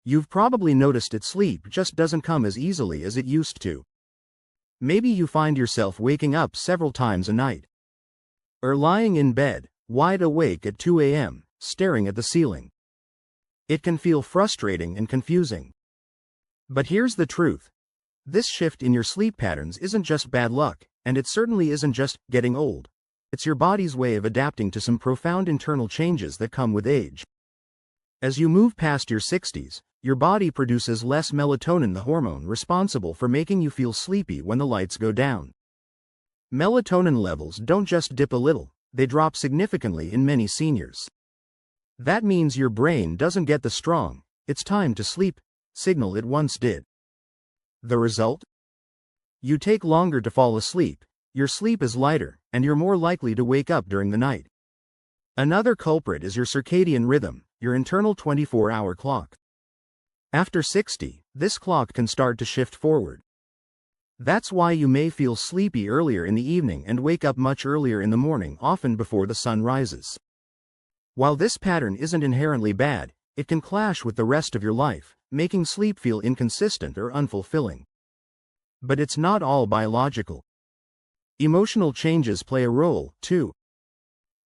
You've probably noticed that sleep just doesn't come as easily as it used to. Maybe you find yourself waking up several times a night. Or lying in bed, wide awake at 2 a.m., staring at the ceiling. It can feel frustrating and confusing. But here's the truth. This shift in your sleep patterns isn't just bad luck, and it certainly isn't just getting old. It's your body's way of adapting to some profound internal changes that come with age. As you move past your 60s, your body produces less melatonin, the hormone responsible for making you feel sleepy when the lights go down. Melatonin levels don't just dip a little, they drop significantly in many seniors. That means your brain doesn't get the strong, "it's time to sleep" signal it once did. The result? You take longer to fall asleep, your sleep is lighter, and you're more likely to wake up during the night. Another culprit is your circadian rhythm, your internal 24-hour clock. After 60, this clock can start to shift forward. That's why you may feel sleepy earlier in the evening and wake up much earlier in the morning, often before the sun rises. While this pattern isn't inherently bad, it can clash with the rest of your life, making sleep feel inconsistent or unfulfilling. But it's not all biological. Emotional changes play a role, too.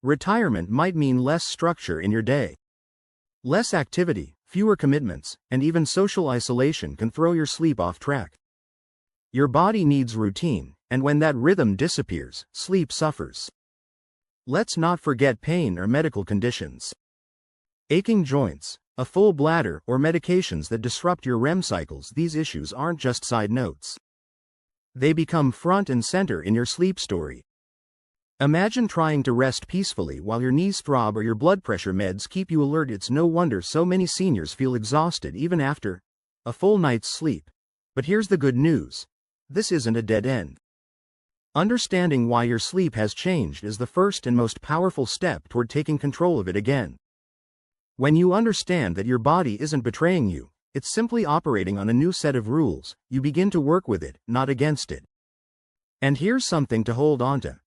Retirement might mean less structure in your day. Less activity, fewer commitments, and even social isolation can throw your sleep off track. Your body needs routine, and when that rhythm disappears, sleep suffers. Let's not forget pain or medical conditions. Aching joints, a full bladder, or medications that disrupt your REM cycles. These issues aren't just side notes. They become front and center in your sleep story. Imagine trying to rest peacefully while your knees throb or your blood pressure meds keep you alert. It's no wonder so many seniors feel exhausted even after a full night's sleep. But here's the good news. This isn't a dead end. Understanding why your sleep has changed is the first and most powerful step toward taking control of it again. When you understand that your body isn't betraying you, it's simply operating on a new set of rules, you begin to work with it, not against it. And here's something to hold on to.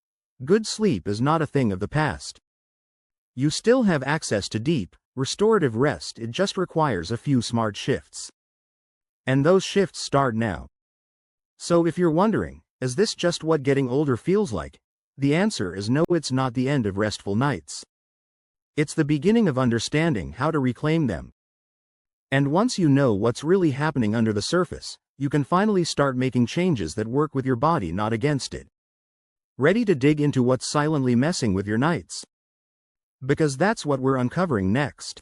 Good sleep is not a thing of the past. You still have access to deep, restorative rest. It just requires a few smart shifts. And those shifts start now. So if you're wondering, is this just what getting older feels like? The answer is no, it's not the end of restful nights. It's the beginning of understanding how to reclaim them. And once you know what's really happening under the surface, you can finally start making changes that work with your body, not against it. Ready to dig into what's silently messing with your nights? Because that's what we're uncovering next.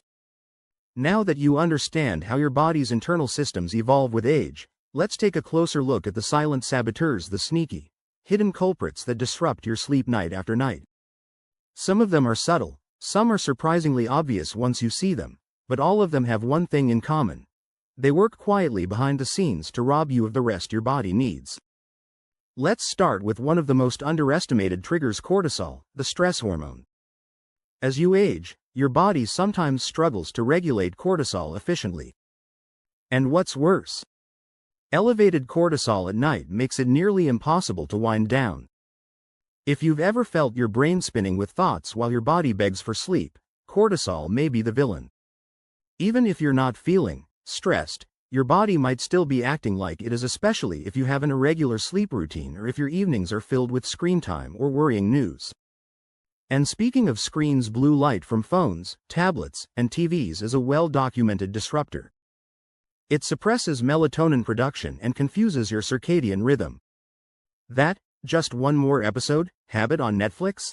Now that you understand how your body's internal systems evolve with age, let's take a closer look at the silent saboteurs, the sneaky, hidden culprits that disrupt your sleep night after night. Some of them are subtle, some are surprisingly obvious once you see them, but all of them have one thing in common. They work quietly behind the scenes to rob you of the rest your body needs. Let's start with one of the most underestimated triggers: cortisol, the stress hormone. As you age, your body sometimes struggles to regulate cortisol efficiently. And what's worse? Elevated cortisol at night makes it nearly impossible to wind down. If you've ever felt your brain spinning with thoughts while your body begs for sleep, cortisol may be the villain. Even if you're not feeling stressed, your body might still be acting like it is, especially if you have an irregular sleep routine or if your evenings are filled with screen time or worrying news. And speaking of screens, blue light from phones, tablets, and TVs is a well-documented disruptor. It suppresses melatonin production and confuses your circadian rhythm. That, just one more episode, habit on Netflix?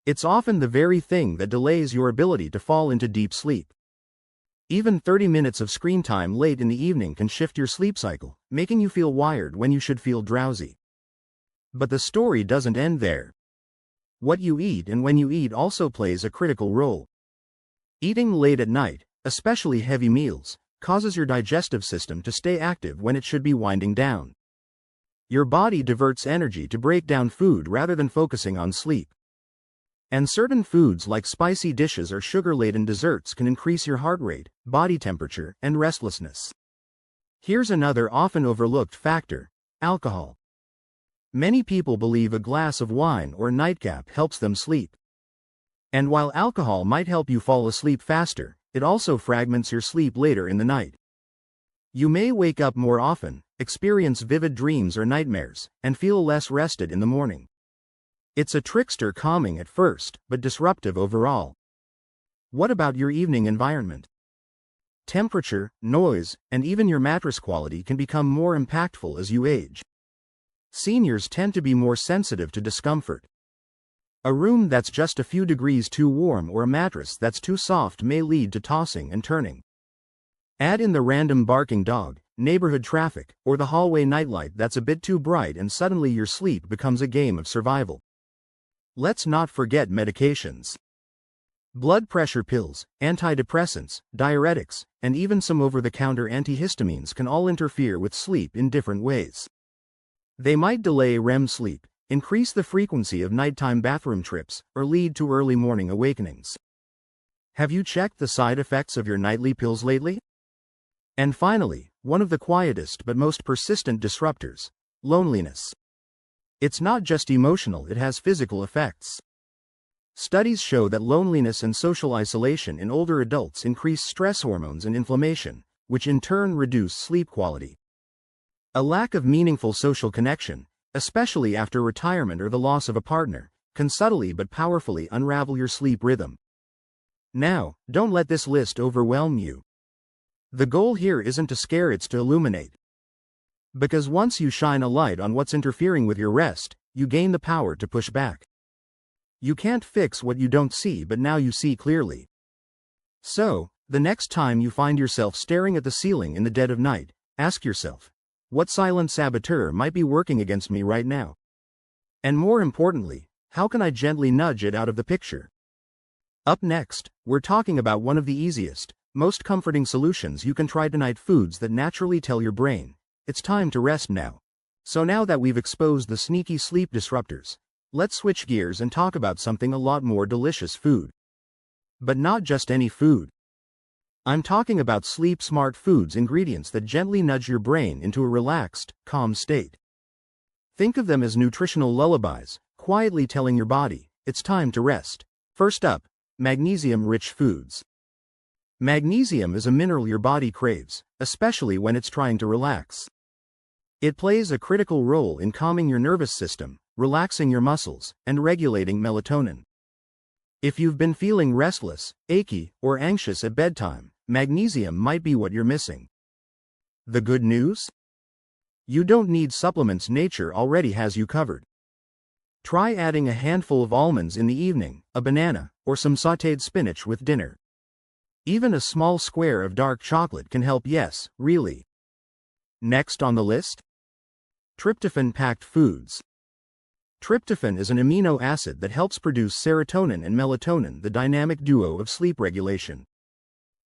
It's often the very thing that delays your ability to fall into deep sleep. Even 30 minutes of screen time late in the evening can shift your sleep cycle, making you feel wired when you should feel drowsy. But the story doesn't end there. What you eat and when you eat also plays a critical role. Eating late at night, especially heavy meals, causes your digestive system to stay active when it should be winding down. Your body diverts energy to break down food rather than focusing on sleep. And certain foods like spicy dishes or sugar-laden desserts can increase your heart rate, body temperature, and restlessness. Here's another often overlooked factor: alcohol. Many people believe a glass of wine or nightcap helps them sleep. And while alcohol might help you fall asleep faster, it also fragments your sleep later in the night. You may wake up more often, experience vivid dreams or nightmares, and feel less rested in the morning. It's a trickster, calming at first, but disruptive overall. What about your evening environment? Temperature, noise, and even your mattress quality can become more impactful as you age. Seniors tend to be more sensitive to discomfort. A room that's just a few degrees too warm or a mattress that's too soft may lead to tossing and turning. Add in the random barking dog, neighborhood traffic, or the hallway nightlight that's a bit too bright, and suddenly your sleep becomes a game of survival. Let's not forget medications. Blood pressure pills, antidepressants, diuretics, and even some over-the-counter antihistamines can all interfere with sleep in different ways. They might delay REM sleep, increase the frequency of nighttime bathroom trips, or lead to early morning awakenings. Have you checked the side effects of your nightly pills lately? And finally, one of the quietest but most persistent disruptors: loneliness. It's not just emotional, it has physical effects. Studies show that loneliness and social isolation in older adults increase stress hormones and inflammation, which in turn reduce sleep quality. A lack of meaningful social connection, especially after retirement or the loss of a partner, can subtly but powerfully unravel your sleep rhythm. Now, don't let this list overwhelm you. The goal here isn't to scare, it's to illuminate. Because once you shine a light on what's interfering with your rest, you gain the power to push back. You can't fix what you don't see, but now you see clearly. So, the next time you find yourself staring at the ceiling in the dead of night, ask yourself, what silent saboteur might be working against me right now? And more importantly, how can I gently nudge it out of the picture? Up next, we're talking about one of the easiest, most comforting solutions you can try tonight: foods that naturally tell your brain, it's time to rest now. So now that we've exposed the sneaky sleep disruptors, let's switch gears and talk about something a lot more delicious: food. But not just any food. I'm talking about sleep-smart foods, ingredients that gently nudge your brain into a relaxed, calm state. Think of them as nutritional lullabies, quietly telling your body, it's time to rest. First up, magnesium-rich foods. Magnesium is a mineral your body craves, especially when it's trying to relax. It plays a critical role in calming your nervous system, relaxing your muscles, and regulating melatonin. If you've been feeling restless, achy, or anxious at bedtime, magnesium might be what you're missing. The good news? You don't need supplements, nature already has you covered. Try adding a handful of almonds in the evening, a banana, or some sautéed spinach with dinner. Even a small square of dark chocolate can help, yes, really. Next on the list? Tryptophan-packed foods. Tryptophan is an amino acid that helps produce serotonin and melatonin, the dynamic duo of sleep regulation.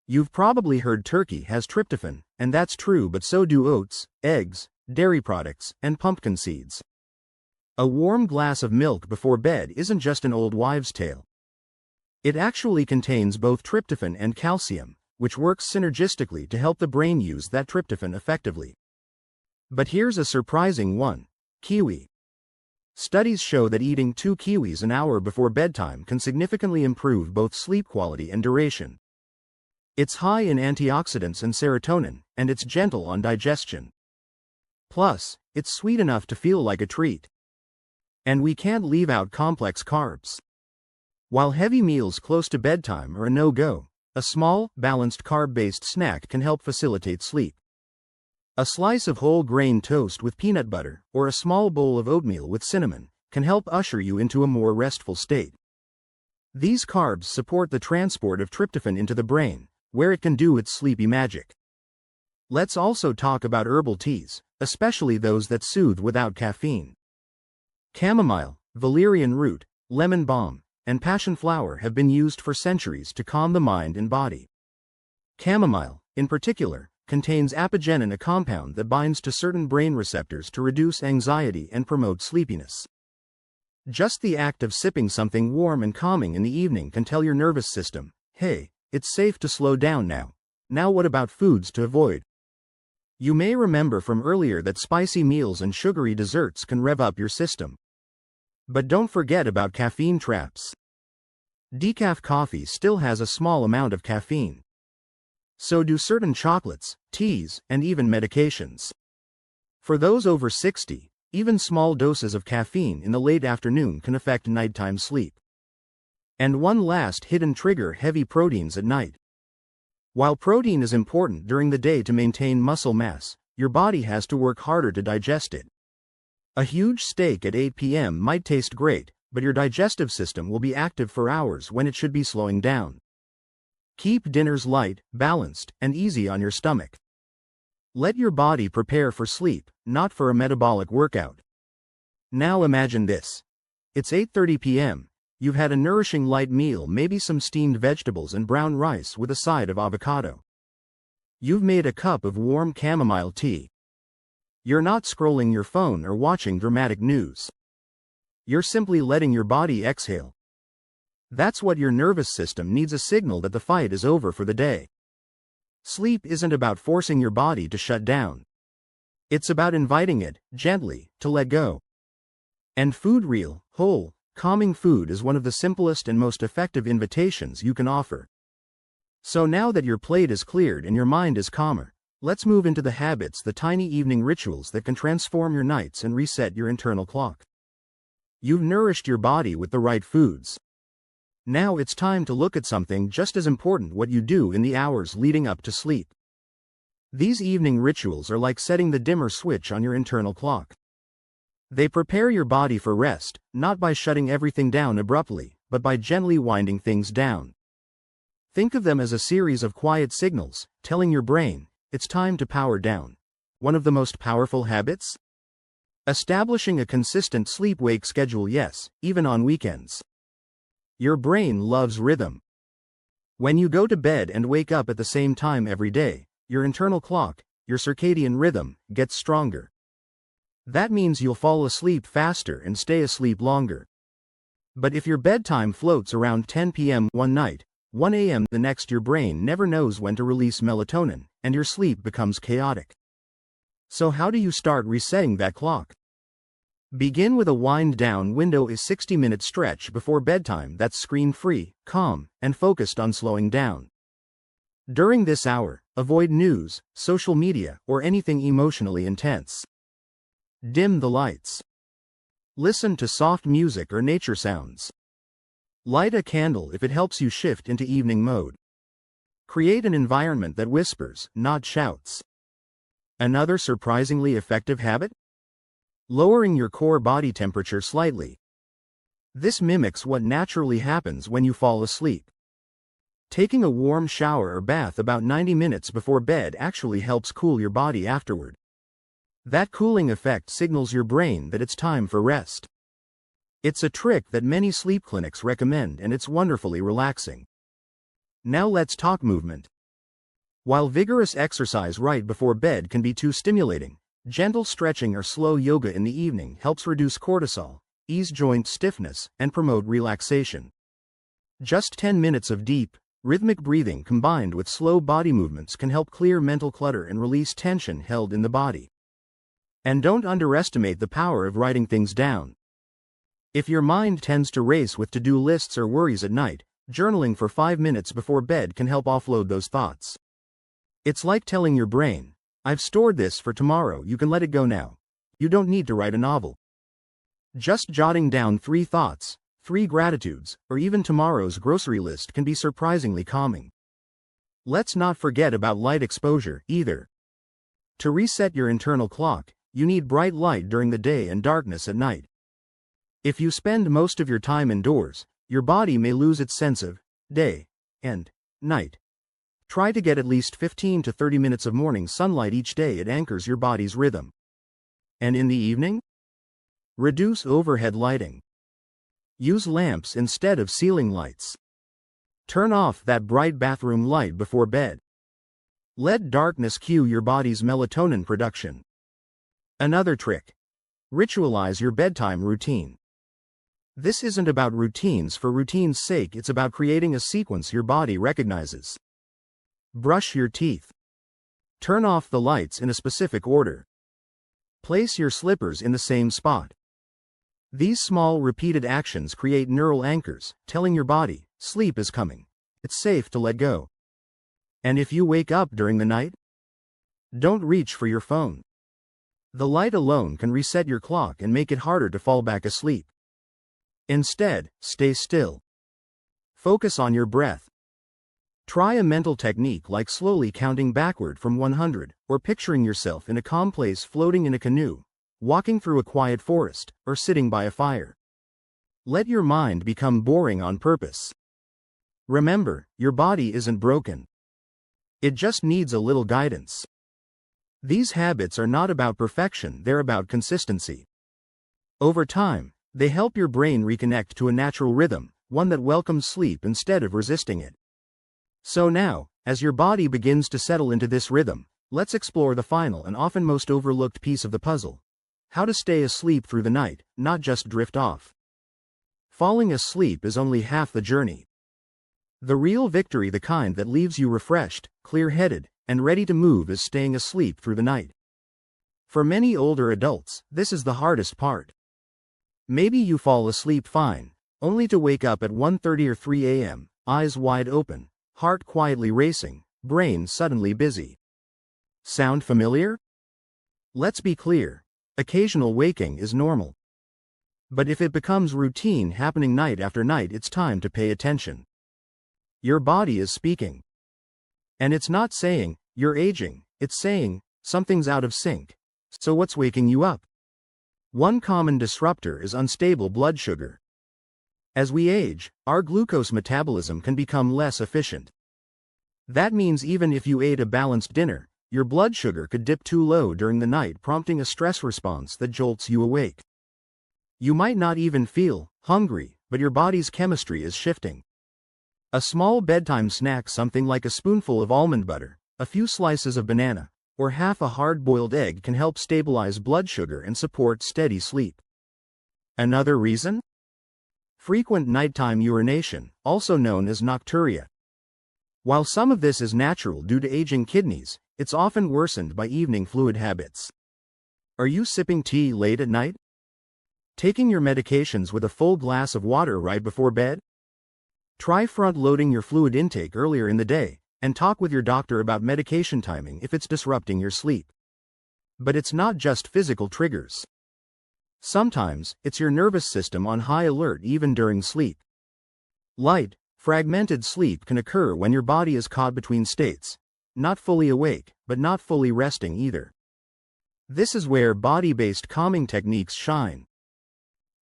You've probably heard turkey has tryptophan, and that's true, but so do oats, eggs, dairy products, and pumpkin seeds. A warm glass of milk before bed isn't just an old wives' tale. It actually contains both tryptophan and calcium, which works synergistically to help the brain use that tryptophan effectively. But here's a surprising one: kiwi. Studies show that eating 2 kiwis an hour before bedtime can significantly improve both sleep quality and duration. It's high in antioxidants and serotonin, and it's gentle on digestion. Plus, it's sweet enough to feel like a treat. And we can't leave out complex carbs. While heavy meals close to bedtime are a no-go, a small, balanced carb-based snack can help facilitate sleep. A slice of whole grain toast with peanut butter, or a small bowl of oatmeal with cinnamon, can help usher you into a more restful state. These carbs support the transport of tryptophan into the brain, where it can do its sleepy magic. Let's also talk about herbal teas, especially those that soothe without caffeine. Chamomile, valerian root, lemon balm, and passion flower have been used for centuries to calm the mind and body. Chamomile, in particular, contains apigenin, a compound that binds to certain brain receptors to reduce anxiety and promote sleepiness. Just the act of sipping something warm and calming in the evening can tell your nervous system, hey, it's safe to slow down now. Now what about foods to avoid? You may remember from earlier that spicy meals and sugary desserts can rev up your system. But don't forget about caffeine traps. Decaf coffee still has a small amount of caffeine. So do certain chocolates, teas, and even medications. For those over 60, even small doses of caffeine in the late afternoon can affect nighttime sleep. And one last hidden trigger: heavy proteins at night. While protein is important during the day to maintain muscle mass, your body has to work harder to digest it. A huge steak at 8 p.m. might taste great, but your digestive system will be active for hours when it should be slowing down. Keep dinners light, balanced, and easy on your stomach. Let your body prepare for sleep, not for a metabolic workout. Now imagine this. It's 8:30 p.m. You've had a nourishing light meal, maybe some steamed vegetables and brown rice with a side of avocado. You've made a cup of warm chamomile tea. You're not scrolling your phone or watching dramatic news. You're simply letting your body exhale. That's what your nervous system needs: a signal that the fight is over for the day. Sleep isn't about forcing your body to shut down. It's about inviting it, gently, to let go. And food, real, whole, calming food, is one of the simplest and most effective invitations you can offer. So now that your plate is cleared and your mind is calmer, let's move into the habits, the tiny evening rituals that can transform your nights and reset your internal clock. You've nourished your body with the right foods. Now it's time to look at something just as important: what you do in the hours leading up to sleep. These evening rituals are like setting the dimmer switch on your internal clock. They prepare your body for rest, not by shutting everything down abruptly, but by gently winding things down. Think of them as a series of quiet signals, telling your brain, it's time to power down. One of the most powerful habits? Establishing a consistent sleep-wake schedule, yes, even on weekends. Your brain loves rhythm. When you go to bed and wake up at the same time every day, your internal clock, your circadian rhythm, gets stronger. That means you'll fall asleep faster and stay asleep longer. But if your bedtime floats around 10 p.m. one night, 1 a.m. the next, your brain never knows when to release melatonin, and your sleep becomes chaotic. So how do you start resetting that clock? Begin with a wind-down window, a 60-minute stretch before bedtime that's screen-free, calm, and focused on slowing down. During this hour, avoid news, social media, or anything emotionally intense. Dim the lights. Listen to soft music or nature sounds. Light a candle if it helps you shift into evening mode. Create an environment that whispers, not shouts. Another surprisingly effective habit? Lowering your core body temperature slightly. This mimics what naturally happens when you fall asleep. Taking a warm shower or bath about 90 minutes before bed actually helps cool your body afterward. That cooling effect signals your brain that it's time for rest. It's a trick that many sleep clinics recommend, and it's wonderfully relaxing. Now let's talk movement. While vigorous exercise right before bed can be too stimulating, gentle stretching or slow yoga in the evening helps reduce cortisol, ease joint stiffness, and promote relaxation. Just 10 minutes of deep, rhythmic breathing combined with slow body movements can help clear mental clutter and release tension held in the body. And don't underestimate the power of writing things down. If your mind tends to race with to-do lists or worries at night, journaling for 5 minutes before bed can help offload those thoughts. It's like telling your brain, I've stored this for tomorrow, you can let it go now. You don't need to write a novel. Just jotting down 3 thoughts, 3 gratitudes, or even tomorrow's grocery list can be surprisingly calming. Let's not forget about light exposure, either. To reset your internal clock, you need bright light during the day and darkness at night. If you spend most of your time indoors, your body may lose its sense of day and night. Try to get at least 15 to 30 minutes of morning sunlight each day. It anchors your body's rhythm. And in the evening? Reduce overhead lighting. Use lamps instead of ceiling lights. Turn off that bright bathroom light before bed. Let darkness cue your body's melatonin production. Another trick. Ritualize your bedtime routine. This isn't about routines for routine's sake, it's about creating a sequence your body recognizes. Brush your teeth. Turn off the lights in a specific order. Place your slippers in the same spot. These small repeated actions create neural anchors, telling your body, sleep is coming. It's safe to let go. And if you wake up during the night, don't reach for your phone. The light alone can reset your clock and make it harder to fall back asleep. Instead, stay still. Focus on your breath. Try a mental technique like slowly counting backward from 100, or picturing yourself in a calm place floating in a canoe, walking through a quiet forest, or sitting by a fire. Let your mind become boring on purpose. Remember, your body isn't broken. It just needs a little guidance. These habits are not about perfection, they're about consistency. Over time, they help your brain reconnect to a natural rhythm, one that welcomes sleep instead of resisting it. So now, as your body begins to settle into this rhythm, let's explore the final and often most overlooked piece of the puzzle: how to stay asleep through the night, not just drift off. Falling asleep is only half the journey. The real victory, the kind that leaves you refreshed, clear-headed, and ready to move, is staying asleep through the night. For many older adults, this is the hardest part. Maybe you fall asleep fine, only to wake up at 1:30 or 3 a.m., eyes wide open, heart quietly racing, brain suddenly busy. Sound familiar? Let's be clear. Occasional waking is normal. But if it becomes routine, happening night after night, it's time to pay attention. Your body is speaking. And it's not saying, "You're aging," it's saying, "Something's out of sync." So what's waking you up? One common disruptor is unstable blood sugar. As we age, our glucose metabolism can become less efficient. That means even if you ate a balanced dinner, your blood sugar could dip too low during the night, prompting a stress response that jolts you awake. You might not even feel hungry, but your body's chemistry is shifting. A small bedtime snack, something like a spoonful of almond butter, a few slices of banana, or half a hard-boiled egg, can help stabilize blood sugar and support steady sleep. Another reason? Frequent nighttime urination, also known as nocturia. While some of this is natural due to aging kidneys, it's often worsened by evening fluid habits. Are you sipping tea late at night? Taking your medications with a full glass of water right before bed? Try front-loading your fluid intake earlier in the day, and talk with your doctor about medication timing if it's disrupting your sleep. But it's not just physical triggers. Sometimes, it's your nervous system on high alert even during sleep. Light, fragmented sleep can occur when your body is caught between states, not fully awake, but not fully resting either. This is where body-based calming techniques shine.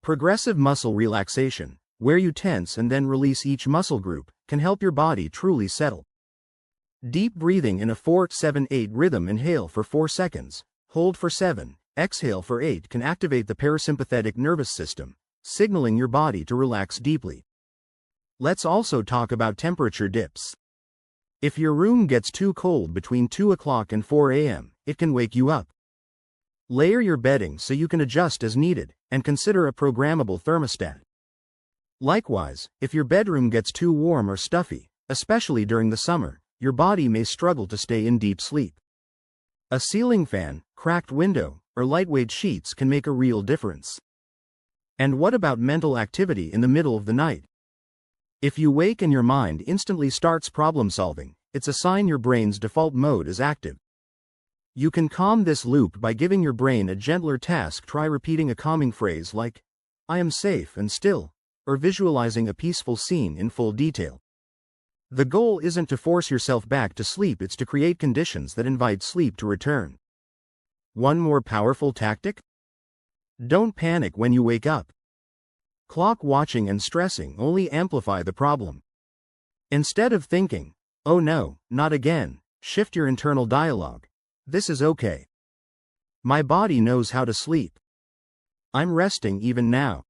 Progressive muscle relaxation, where you tense and then release each muscle group, can help your body truly settle. Deep breathing in a 4-7-8 rhythm: inhale for 4 seconds, hold for 7, exhale for 8, can activate the parasympathetic nervous system, signaling your body to relax deeply. Let's also talk about temperature dips. If your room gets too cold between 2 o'clock and 4 a.m., it can wake you up. Layer your bedding so you can adjust as needed, and consider a programmable thermostat. Likewise, if your bedroom gets too warm or stuffy, especially during the summer, your body may struggle to stay in deep sleep. A ceiling fan, cracked window, or lightweight sheets can make a real difference. And what about mental activity in the middle of the night? If you wake and your mind instantly starts problem solving, it's a sign your brain's default mode is active. You can calm this loop by giving your brain a gentler task. Try repeating a calming phrase like, "I am safe and still," or visualizing a peaceful scene in full detail. The goal isn't to force yourself back to sleep, it's to create conditions that invite sleep to return. One more powerful tactic? Don't panic when you wake up. Clock watching and stressing only amplify the problem. Instead of thinking, "Oh no, not again," shift your internal dialogue. "This is okay. My body knows how to sleep. I'm resting even now."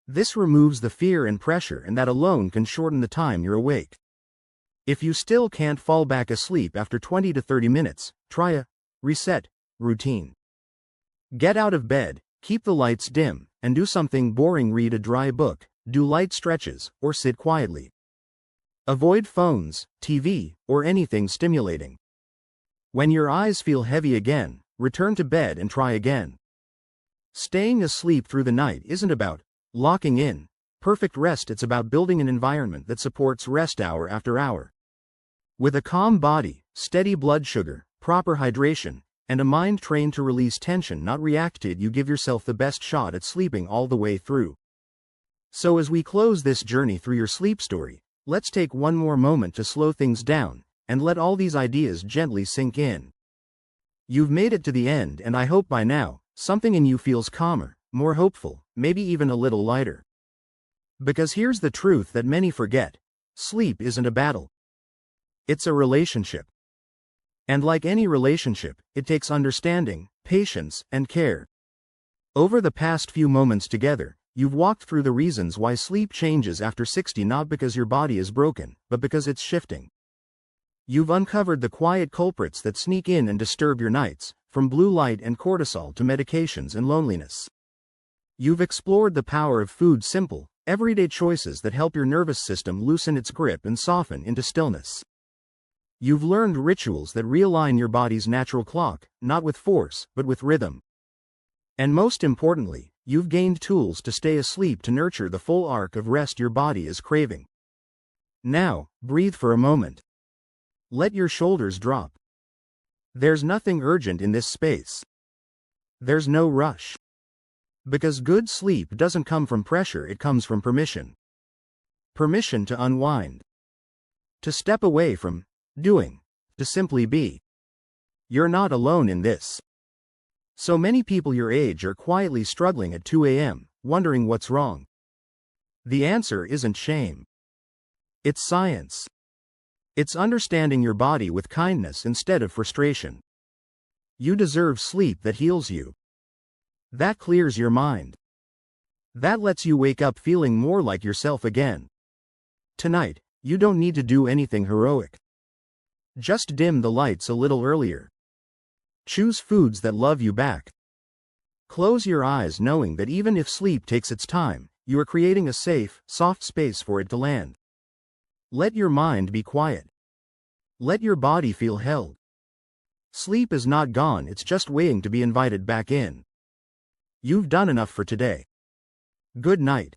This removes the fear and pressure, and that alone can shorten the time you're awake. If you still can't fall back asleep after 20 to 30 minutes, try a reset routine. Get out of bed, keep the lights dim, and do something boring: read a dry book, do light stretches, or sit quietly. Avoid phones, TV, or anything stimulating. When your eyes feel heavy again, return to bed and try again. Staying asleep through the night isn't about locking in perfect rest, it's about building an environment that supports rest hour after hour. With a calm body, steady blood sugar, proper hydration, and a mind trained to release tension, not react to it, you give yourself the best shot at sleeping all the way through. So as we close this journey through your sleep story, let's take one more moment to slow things down, and let all these ideas gently sink in. You've made it to the end, and I hope by now, something in you feels calmer, more hopeful, maybe even a little lighter. Because here's the truth that many forget: sleep isn't a battle. It's a relationship. And like any relationship, it takes understanding, patience, and care. Over the past few moments together, you've walked through the reasons why sleep changes after 60, not because your body is broken, but because it's shifting. You've uncovered the quiet culprits that sneak in and disturb your nights, from blue light and cortisol to medications and loneliness. You've explored the power of food's simple, everyday choices that help your nervous system loosen its grip and soften into stillness. You've learned rituals that realign your body's natural clock, not with force, but with rhythm. And most importantly, you've gained tools to stay asleep, to nurture the full arc of rest your body is craving. Now, breathe for a moment. Let your shoulders drop. There's nothing urgent in this space. There's no rush. Because good sleep doesn't come from pressure, it comes from permission. Permission to unwind. To step away from doing, to simply be. You're not alone in this. So many people your age are quietly struggling at 2 a.m., wondering what's wrong. The answer isn't shame. It's science. It's understanding your body with kindness instead of frustration. You deserve sleep that heals you. That clears your mind. That lets you wake up feeling more like yourself again. Tonight, you don't need to do anything heroic. Just dim the lights a little earlier. Choose foods that love you back. Close your eyes, knowing that even if sleep takes its time, you are creating a safe, soft space for it to land. Let your mind be quiet. Let your body feel held. Sleep is not gone, it's just waiting to be invited back in. You've done enough for today. Good night.